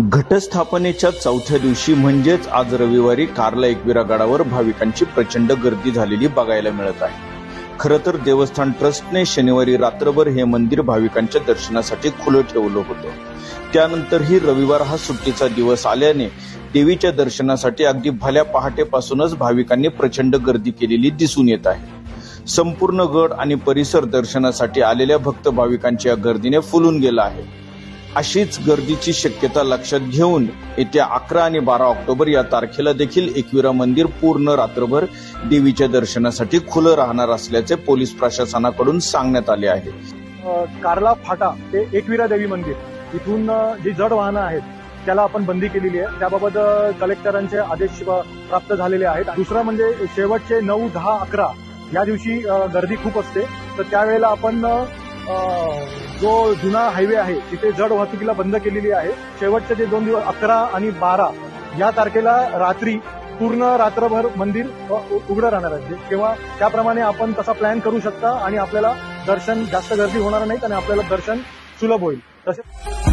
घटस्थापनेच्या चौथ्या दिवशी म्हणजेच आज रविवारी कार्ला एकविरा गडावर भाविकांची प्रचंड गर्दी झालेली बघायला मिळत आहे। खरं तर देवस्थान ट्रस्टने शनिवारी रात्रभर हे मंदिर भाविकांच्या दर्शनासाठी खुलं ठेवलं होतं। त्यानंतरही रविवार हा सुट्टीचा दिवस आल्याने देवीच्या दर्शनासाठी अगदी भल्या पहाटेपासूनच भाविकांनी प्रचंड गर्दी केलेली दिसून येत आहे। संपूर्ण गड आणि परिसर दर्शनासाठी आलेल्या भक्त भाविकांच्या गर्दीने फुलून गेला आहे। अशीच गर्दीची शक्यता लक्षात घेऊन येत्या 11 आणि 12 ऑक्टोबर या तारखेला देखील एकविरा मंदिर पूर्ण रात्रभर देवीच्या दर्शनासाठी खुलं राहणार असल्याचे पोलीस प्रशासनाकडून सांगण्यात आले आहे। कार्ला फाटा ते एकविरा देवी मंदिर इथून जी जड वाहनं आहेत त्याला आपण बंदी केलेली आहे। त्याबाबत कलेक्टरांचे आदेश प्राप्त झालेले आहेत। दुसरा म्हणजे शेवटचे 9, 10, 11 या दिवशी गर्दी खूप असते, तर त्यावेळेला आपण जो जुना हायवे आहे तिथे जड वाहतुकीला बंद केलेली आहे। शेवटचे जे 2 दिवस 11 आणि 12 या तारखेला रात्री पूर्ण रात्रभर मंदिर उघडं राहणार आहे। तेव्हा त्याप्रमाणे आपण तसा प्लॅन करू शकता आणि आपल्याला दर्शन जास्त गर्दी होणार नाही आणि आपल्याला दर्शन सुलभ होईल। तसे